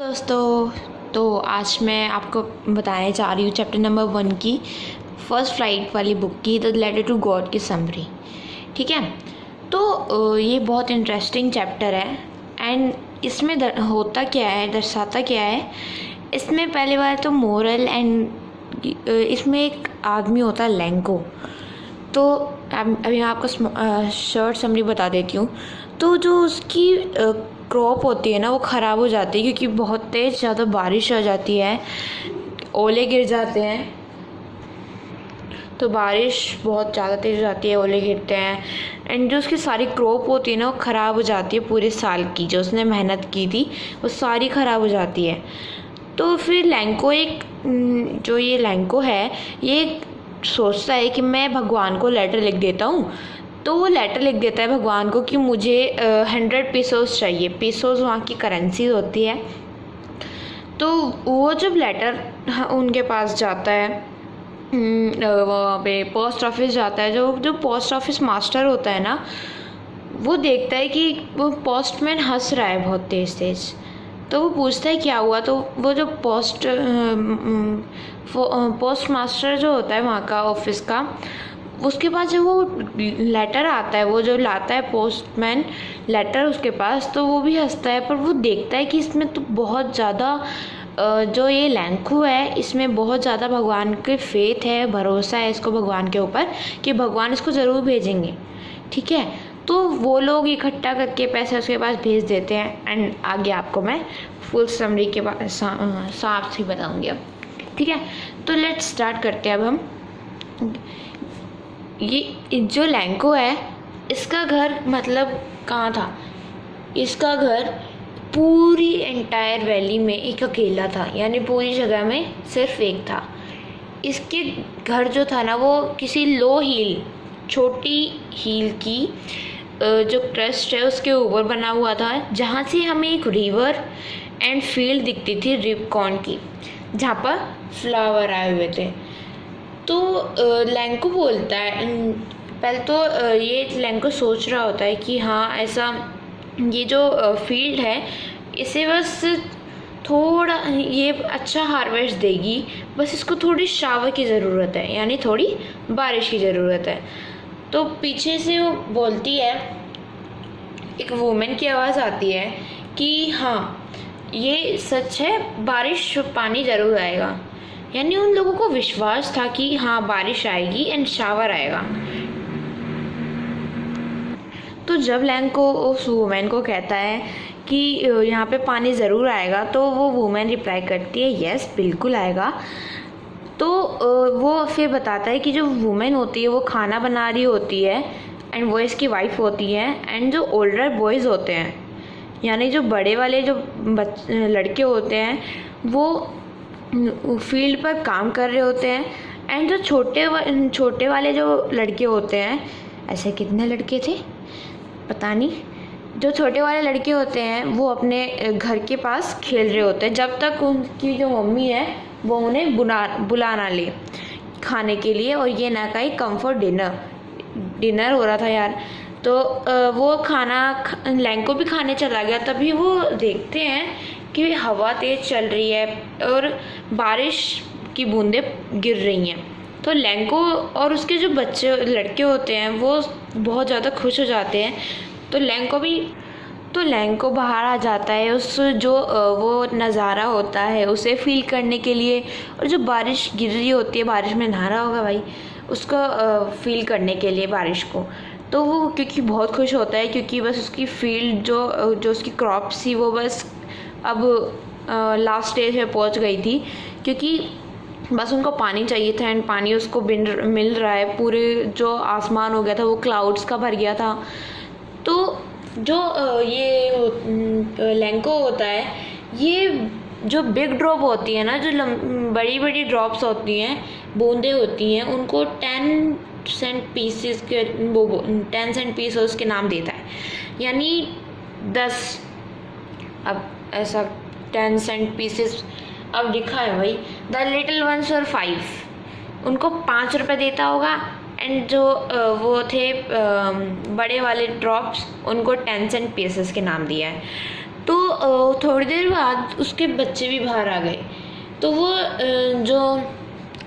दोस्तों, तो आज मैं आपको बताने जा रही हूँ चैप्टर नंबर 1 की फर्स्ट फ्लाइट वाली बुक की द लेटर टू गॉड की समरी। ठीक है, तो ये बहुत इंटरेस्टिंग चैप्टर है एंड इसमें होता क्या है, दर्शाता क्या है। इसमें पहली बार तो मोरल एंड इसमें एक आदमी होता है लैंको। तो अभी मैं आपको शॉर्ट समरी बता देती हूँ। तो जो उसकी क्रॉप होती है ना, वो ख़राब हो जाती है क्योंकि बहुत तेज़ ज़्यादा बारिश हो जाती है, ओले गिर जाते हैं। तो बारिश बहुत ज़्यादा तेज़ हो जाती है, ओले गिरते हैं एंड जो उसकी सारी क्रॉप होती है ना, वो ख़राब हो जाती है। पूरे साल की जो उसने मेहनत की थी वो सारी ख़राब हो जाती है। तो फिर लैंको जो ये लैंको है, ये सोचता है कि मैं भगवान को लेटर लिख देता हूँ। तो वो लेटर लिख देता है भगवान को कि मुझे 100 पीसोस चाहिए। पीसोस वहाँ की करेंसी होती है। तो वो जब लेटर उनके पास जाता है, वहाँ पे पोस्ट ऑफिस जाता है, जो पोस्ट ऑफिस मास्टर होता है ना, वो देखता है कि वो पोस्टमैन हंस रहा है बहुत तेज़ तेज़। तो वो पूछता है क्या हुआ। तो वो जो पोस्ट मास्टर जो होता है वहाँ का ऑफिस का, उसके पास जब वो लेटर आता है, वो जो लाता है पोस्टमैन लेटर उसके पास, तो वो भी हंसता है। पर वो देखता है कि इसमें तो बहुत ज़्यादा जो ये लैंको है, इसमें बहुत ज़्यादा भगवान के फेथ है, भरोसा है इसको भगवान के ऊपर कि भगवान इसको ज़रूर भेजेंगे। ठीक है, तो वो लोग इकट्ठा करके पैसे उसके पास भेज देते हैं एंड आगे आपको मैं फुल समरी के बाद साफ से बताऊँगी अब। ठीक है, तो लेट्स स्टार्ट करते हैं अब हम। ये जो लैंको है, इसका घर मतलब कहाँ था? इसका घर पूरी एंटायर वैली में एक अकेला था, यानी पूरी जगह में सिर्फ एक था। इसके घर जो था ना, वो किसी लो हील, छोटी हील की जो क्रस्ट है उसके ऊपर बना हुआ था, जहाँ से हमें एक रिवर एंड फील्ड दिखती थी रिपकॉन की, जहाँ पर फ्लावर आए हुए थे। तो लैंको बोलता है, पहले तो ये लैंको सोच रहा होता है कि हाँ ऐसा, ये जो फील्ड है इसे बस थोड़ा, ये अच्छा हार्वेस्ट देगी, बस इसको थोड़ी शावर की ज़रूरत है, यानी थोड़ी बारिश की ज़रूरत है। तो पीछे से वो बोलती है, एक वुमेन की आवाज़ आती है कि हाँ ये सच है, बारिश पानी ज़रूर आएगा। यानी उन लोगों को विश्वास था कि हाँ बारिश आएगी एंड शावर आएगा। तो जब लैंको उस वुमेन को कहता है कि यहाँ पे पानी ज़रूर आएगा, तो वो वुमेन रिप्लाई करती है यस बिल्कुल आएगा। तो वो फिर बताता है कि जो वुमेन होती है वो खाना बना रही होती है एंड वो इसकी वाइफ होती है, एंड जो ओल्डर बॉयज़ होते हैं, यानी जो बड़े वाले जो लड़के होते हैं, वो फील्ड पर काम कर रहे होते हैं, एंड जो छोटे वाले जो लड़के होते हैं, ऐसे कितने लड़के थे पता नहीं, जो छोटे वाले लड़के होते हैं वो अपने घर के पास खेल रहे होते हैं, जब तक उनकी जो मम्मी है वो उन्हें बुला ना ले खाने के लिए, और ये ना कहीं कम्फर्ट डिनर हो रहा था यार। तो वो खाना लैंको भी खाने चला गया। तभी वो देखते हैं कि हवा तेज़ चल रही है और बारिश की बूंदें गिर रही हैं। तो लैंको और उसके जो बच्चे लड़के होते हैं वो बहुत ज़्यादा खुश हो जाते हैं। तो लैंको बाहर आ जाता है उस जो वो नज़ारा होता है उसे फील करने के लिए, और जो बारिश गिर रही होती है, बारिश में नहा रहा होगा भाई, उसको फील करने के लिए बारिश को। तो वो क्योंकि बहुत खुश होता है, क्योंकि बस उसकी फील्ड जो उसकी क्रॉप्स थी वो बस अब लास्ट स्टेज में पहुंच गई थी, क्योंकि बस उनको पानी चाहिए था एंड पानी उसको मिल रहा है। पूरे जो आसमान हो गया था वो क्लाउड्स का भर गया था। तो जो ये लैंको होता है, ये जो बिग ड्रॉप होती है ना, जो बड़ी बड़ी ड्रॉप्स होती हैं, बूंदें होती हैं, उनको 10 सेंट पीसेस के 10 सेंट पीसेस के नाम देता है, यानी 10। अब ऐसा 10 सेंट पीसेस अब लिखा है भाई, द लिटिल वंस और 5, उनको 5 रुपये देता होगा, एंड जो वो थे बड़े वाले ड्रॉप्स, उनको 10 सेंट पीसेस के नाम दिया है। तो थोड़ी देर बाद उसके बच्चे भी बाहर आ गए। तो वो जो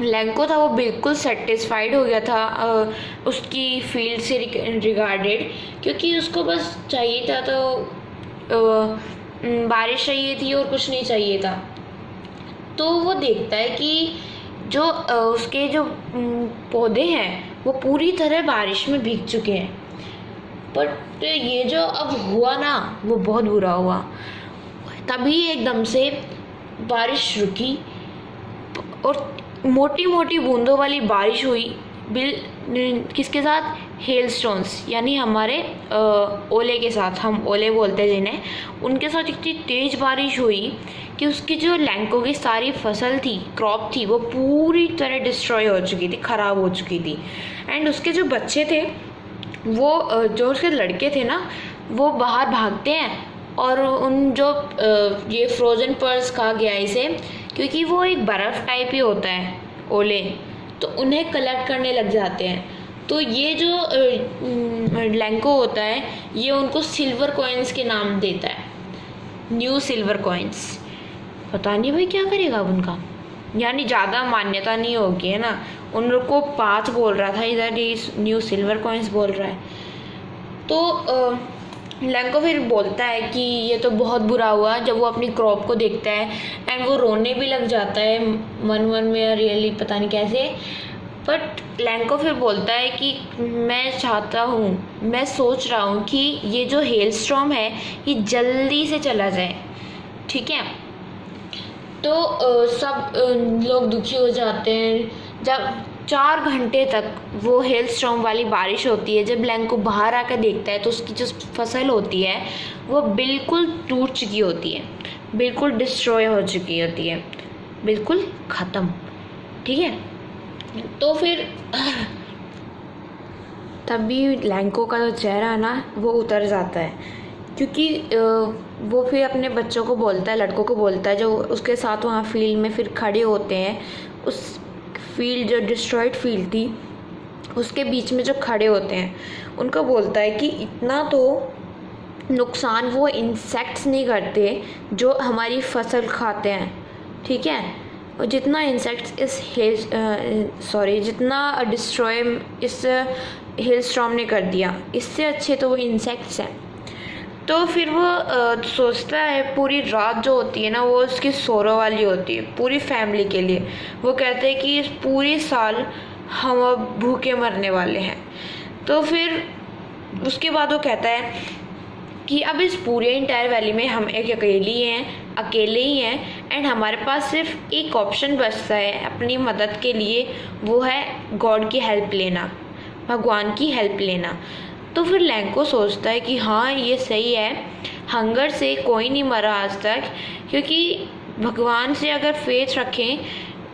लैंको था वो बिल्कुल सेटिस्फाइड हो गया था उसकी फील्ड से रिगार्डेड, क्योंकि उसको बस चाहिए था तो बारिश चाहिए थी और कुछ नहीं चाहिए था। तो वो देखता है कि जो उसके जो पौधे हैं वो पूरी तरह बारिश में भीग चुके हैं। बट ये जो अब हुआ ना वो बहुत बुरा हुआ। तभी एकदम से बारिश रुकी और मोटी मोटी बूंदों वाली बारिश हुई। किसके साथ? हेलस्टोन्स, यानी हमारे ओले के साथ, हम ओले बोलते हैं जिन्हें, उनके साथ इतनी तेज़ बारिश हुई कि उसकी जो लैंको की सारी फसल थी, क्रॉप थी, वो पूरी तरह डिस्ट्रॉय हो चुकी थी, ख़राब हो चुकी थी। एंड उसके जो बच्चे थे वो जो उसके लड़के थे ना वो बाहर भागते हैं और उन जो ये फ्रोजन पर्ल्स कहा गया इसे, क्योंकि वो एक बर्फ़ टाइप ही होता है ओले, तो उन्हें कलेक्ट करने लग जाते हैं। तो ये जो लैंको होता है ये उनको सिल्वर कॉइन्स के नाम देता है, न्यू सिल्वर कॉइन्स। पता नहीं भाई क्या करेगा अब उनका, यानी ज़्यादा मान्यता नहीं होगी, है ना। उन लोग को 5 बोल रहा था, इधर ये न्यू सिल्वर कॉइन्स बोल रहा है। तो लैंको फिर बोलता है कि ये तो बहुत बुरा हुआ, जब वो अपनी क्रॉप को देखता है एंड वो रोने भी लग जाता है मन में, रियली पता नहीं कैसे। बट लैंको फिर बोलता है कि मैं सोच रहा हूँ कि ये जो हेलस्टॉर्म है ये जल्दी से चला जाए, ठीक है। तो सब लोग दुखी हो जाते हैं जब 4 घंटे तक वो हेलस्टॉर्म वाली बारिश होती है। जब लैंको बाहर आकर देखता है तो उसकी जो फसल होती है वो बिल्कुल टूट चुकी होती है, बिल्कुल डिस्ट्रॉय हो चुकी होती है, बिल्कुल ख़त्म, ठीक है। तो फिर तभी लैंको का जो चेहरा है ना वो उतर जाता है, क्योंकि वो फिर अपने बच्चों को बोलता है, लड़कों को बोलता है जो उसके साथ वहाँ फील्ड में फिर खड़े होते हैं, उस फील्ड जो डिस्ट्रॉयड फील्ड थी उसके बीच में जो खड़े होते हैं, उनको बोलता है कि इतना तो नुकसान वो इंसेक्ट्स नहीं करते जो हमारी फसल खाते हैं, ठीक है। और जितना इंसेक्ट्स जितना डिस्ट्रॉय इस हेलस्टॉर्म ने कर दिया, इससे अच्छे तो वो इंसेक्ट्स हैं। तो फिर वो सोचता है, पूरी रात जो होती है ना वो उसकी सोरो वाली होती है पूरी फैमिली के लिए। वो कहते हैं कि इस पूरी साल हम अब भूखे मरने वाले हैं। तो फिर उसके बाद वो कहता है कि अब इस पूरे इंटायर वैली में हम अकेले ही हैं एंड हमारे पास सिर्फ एक ऑप्शन बचता है अपनी मदद के लिए, वो है गॉड की हेल्प लेना, भगवान की हेल्प लेना। तो फिर लैंको सोचता है कि हाँ ये सही है, हंगर से कोई नहीं मरा आज तक, क्योंकि भगवान से अगर फेथ रखें,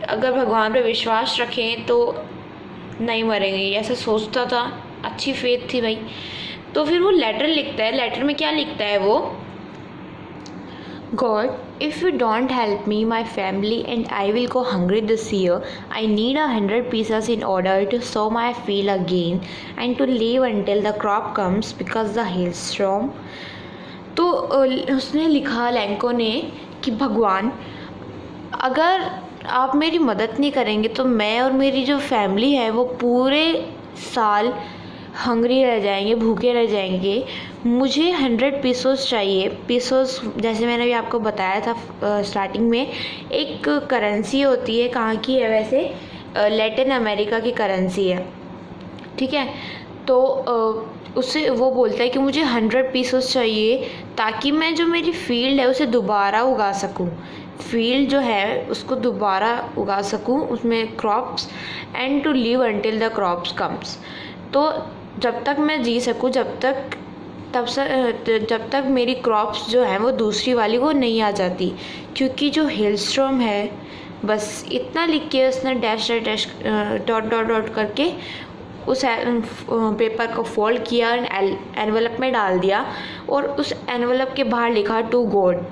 अगर भगवान पे विश्वास रखें तो नहीं मरेंगे, ऐसा सोचता था। अच्छी फेथ थी भाई। तो फिर वो लेटर लिखता है। लेटर में क्या लिखता है वो? God, if you don't help me, my family and I will go hungry this year. I need 100 pieces in order to sow my field again and to live until the crop comes because the hailstorm. तो उसने लिखा लैंको ने कि भगवान, अगर आप मेरी मदद नहीं करेंगे तो मैं और मेरी जो फैमिली है वो पूरे साल हंग्री रह जाएंगे, भूखे रह जाएंगे। मुझे 100 पीसोस चाहिए। पीसोस जैसे मैंने भी आपको बताया था स्टार्टिंग में, एक करेंसी होती है। कहाँ की है वैसे? लैटिन अमेरिका की करेंसी है, ठीक है। तो उससे वो बोलता है कि मुझे 100 पीसोस चाहिए ताकि मैं जो मेरी फील्ड है उसे दोबारा उगा सकूं, फील्ड जो है उसको दोबारा उगा सकूं, उसमें crops, and to live until the crops comes. तो जब तक मैं जी सकूं, जब तक मेरी क्रॉप्स जो हैं वो दूसरी वाली वो नहीं आ जाती, क्योंकि जो हेलस्टॉर्म है, बस इतना लिख के उसने डैश डॉट करके उस पेपर को फोल्ड किया, एनवलप में डाल दिया और उस एनवलप के बाहर लिखा टू गॉड।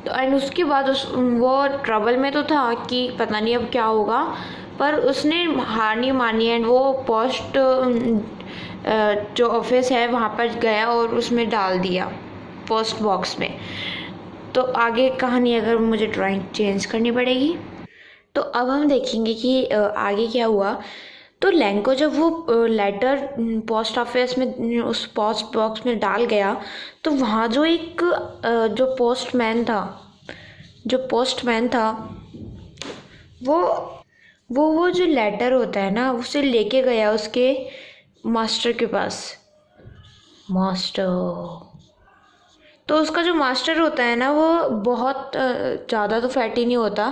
तो एंड उसके बाद वो ट्रबल में तो था कि पता नहीं अब क्या होगा, पर उसने हार नहीं मानी एंड वो पोस्ट जो ऑफिस है वहाँ पर गया और उसमें डाल दिया पोस्ट बॉक्स में। तो आगे कहानी अगर मुझे ड्राइंग चेंज करनी पड़ेगी। तो अब हम देखेंगे कि आगे क्या हुआ। तो लैंको जब वो लेटर पोस्ट ऑफिस में उस पोस्ट बॉक्स में डाल गया, तो वहाँ जो एक जो पोस्टमैन था वो जो लेटर होता है ना, उसे लेके गया उसके मास्टर के पास। तो उसका जो मास्टर होता है ना, वो बहुत ज़्यादा तो फैटी नहीं होता,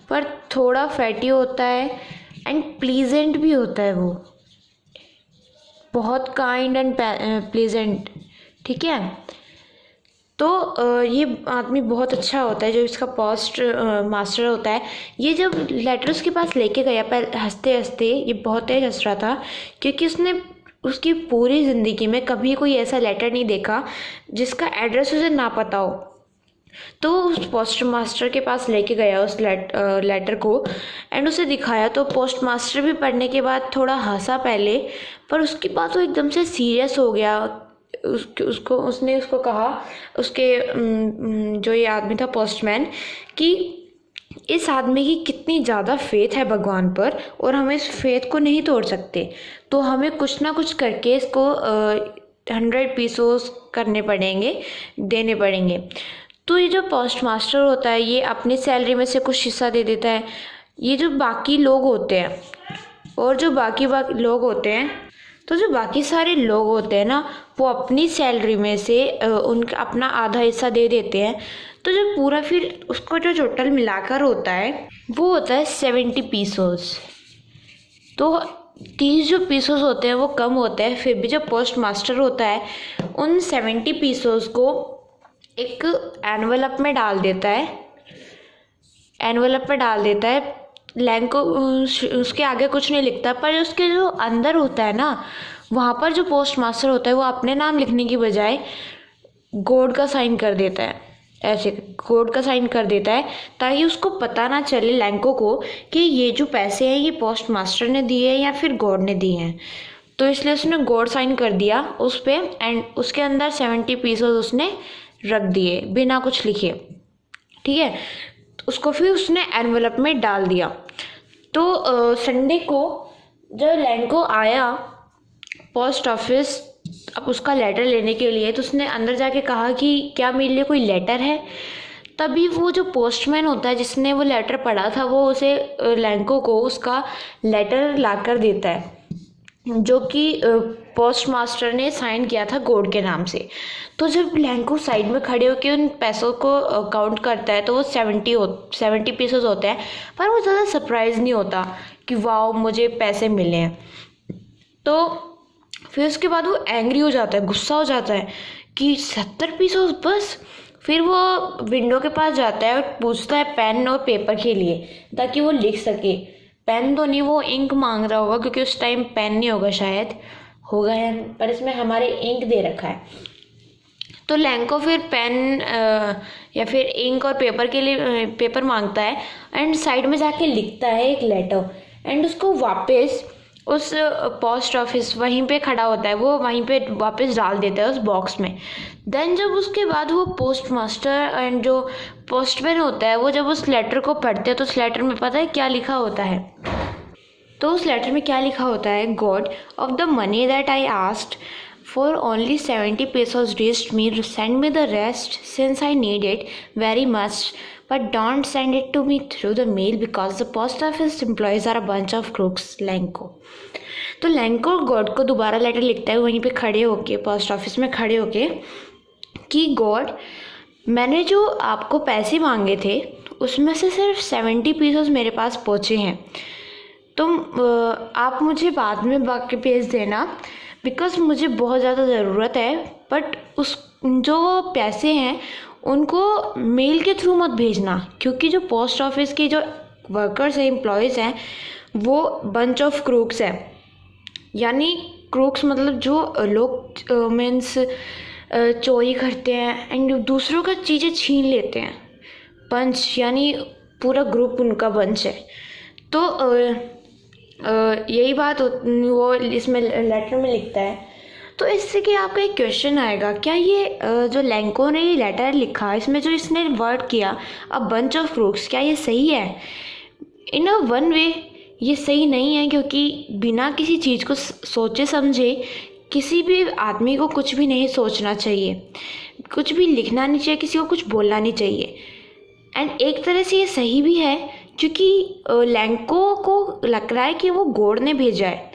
पर थोड़ा फैटी होता है एंड प्लीजेंट भी होता है। वो बहुत काइंड एंड प्लीजेंट, ठीक है। तो ये आदमी बहुत अच्छा होता है जो इसका पोस्ट मास्टर होता है। ये जब लेटर उसके पास लेके गया, पहले हंसते हंसते, ये बहुत तेज हंस रहा था क्योंकि उसने उसकी पूरी ज़िंदगी में कभी कोई ऐसा लेटर नहीं देखा जिसका एड्रेस उसे ना पता हो। तो उस पोस्ट मास्टर के पास लेके गया उस लेटर को एंड उसे दिखाया। तो पोस्ट मास्टर भी पढ़ने के बाद थोड़ा हंसा पहले, पर उसके बाद वो एकदम से सीरियस हो गया। उसने उसको कहा, उसके जो ये आदमी था पोस्टमैन, कि इस आदमी की कितनी ज़्यादा फेथ है भगवान पर और हम इस फेथ को नहीं तोड़ सकते, तो हमें कुछ ना कुछ करके इसको 100 पीसोस देने पड़ेंगे। तो ये जो पोस्ट मास्टर होता है, ये अपनी सैलरी में से कुछ हिस्सा दे देता है। ये जो बाकी लोग होते हैं और जो बाकी लोग होते हैं, तो जो बाकी सारे लोग होते हैं ना, वो अपनी सैलरी में से उनका अपना आधा हिस्सा दे देते हैं। तो जो पूरा फिर उसको जो टोटल मिलाकर होता है वो होता है 70 पीसोस। तो 30 जो पीसोस होते हैं वो कम होते हैं, फिर भी जो पोस्ट मास्टर होता है उन 70 पीसोस को एक एनवेलप में डाल देता है। लैंको उसके आगे कुछ नहीं लिखता, पर उसके जो अंदर होता है ना, वहाँ पर जो पोस्ट मास्टर होता है वो अपने नाम लिखने की बजाय गॉड का साइन कर देता है। ऐसे गॉड का साइन कर देता है ताकि उसको पता ना चले लैंको को कि ये जो पैसे हैं ये पोस्ट मास्टर ने दिए हैं या फिर गॉड ने दिए हैं। तो इसलिए उसने गॉड साइन कर दिया उस पर एंड उसके अंदर 70 पीसेस उसने रख दिए बिना कुछ लिखे, ठीक है। उसको फिर उसने एनवेलप में डाल दिया। तो संडे को जब लैंको आया पोस्ट ऑफिस अब उसका लेटर लेने के लिए, तो उसने अंदर जाके कहा कि क्या मेरे लिए कोई लेटर है। तभी वो जो पोस्टमैन होता है जिसने वो लेटर पढ़ा था, वो उसे लैंको को उसका लेटर लाकर देता है जो कि पोस्ट मास्टर ने साइन किया था गॉड के नाम से। तो जब लैंको साइड में खड़े होकर उन पैसों को काउंट करता है तो वो 70 पीसेस होते हैं, पर वो ज़्यादा सरप्राइज नहीं होता कि वाओ मुझे पैसे मिले हैं। तो फिर उसके बाद वो एंग्री हो जाता है, गुस्सा हो जाता है कि 70 पीसेस बस। फिर वो विंडो के पास जाता है और पूछता है पेन और पेपर के लिए ताकि वो लिख सके। पेन तो नहीं, वो इंक मांग रहा होगा क्योंकि उस टाइम पेन नहीं होगा, शायद होगा या पर इसमें हमारे इंक दे रखा है। तो लैंको फिर पेन या फिर इंक और पेपर के लिए पेपर मांगता है एंड साइड में जाके लिखता है एक लेटर एंड उसको वापस उस पोस्ट ऑफिस वहीं पे खड़ा होता है, वो वहीं पे वापस डाल देता है उस बॉक्स में। देन जब उसके बाद वो पोस्ट मास्टर एंड जो पोस्टमैन होता है वो जब उस लेटर को पढ़ते हैं तो उस लेटर में पता है क्या लिखा होता है। तो उस लेटर में क्या लिखा होता है, God of the money that I asked for only 70 pesos reached me, send me the rest since I need it very much, but don't send it to me through the mail because the post office employees are a bunch of crooks. Lanco. तो Lanco God को दोबारा letter लिखता है वहीं पे खड़े होके, post office में खड़े होके, कि गॉड मैंने जो आपको पैसे मांगे थे उसमें से सिर्फ 70 पीसेस मेरे पास पहुँचे हैं। तुम आप मुझे बाद में बाकी भेज देना बिकॉज मुझे बहुत ज़्यादा ज़रूरत है, बट उस जो पैसे हैं उनको मेल के थ्रू मत भेजना क्योंकि जो पोस्ट ऑफिस के जो वर्कर्स हैं, एम्प्लॉयज़ हैं, वो बंच ऑफ क्रूक्स हैं। यानी क्रूक्स मतलब जो लोग मीन्स चोरी करते हैं एंड दूसरों का चीज़ें छीन लेते हैं। बंच यानी पूरा ग्रुप उनका बंच है। तो यही बात वो इसमें लेटर में लिखता है। तो इससे कि आपका एक क्वेश्चन आएगा, क्या ये जो लैंको ने ये लेटर लिखा, इसमें जो इसने वर्ड किया अ बंच ऑफ क्रूक्स, क्या ये सही है? इन अ वन वे ये सही नहीं है, क्योंकि बिना किसी चीज़ को सोचे समझे किसी भी आदमी को कुछ भी नहीं सोचना चाहिए, कुछ भी लिखना नहीं चाहिए, किसी को कुछ बोलना नहीं चाहिए। एंड एक तरह से ये सही भी है, क्योंकि लैंको को लग रहा है कि वो गॉड ने भेजा है,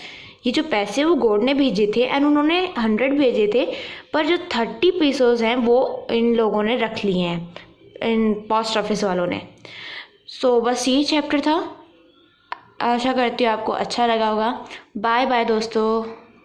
ये जो पैसे वो गॉड ने भेजे थे एंड उन्होंने 100 भेजे थे, पर जो 30 पीसोज हैं वो इन लोगों ने रख लिए हैं, इन पोस्ट ऑफिस वालों ने। सो बस यही चैप्टर था। आशा करती हूँ आपको अच्छा लगा होगा। बाय बाय दोस्तों।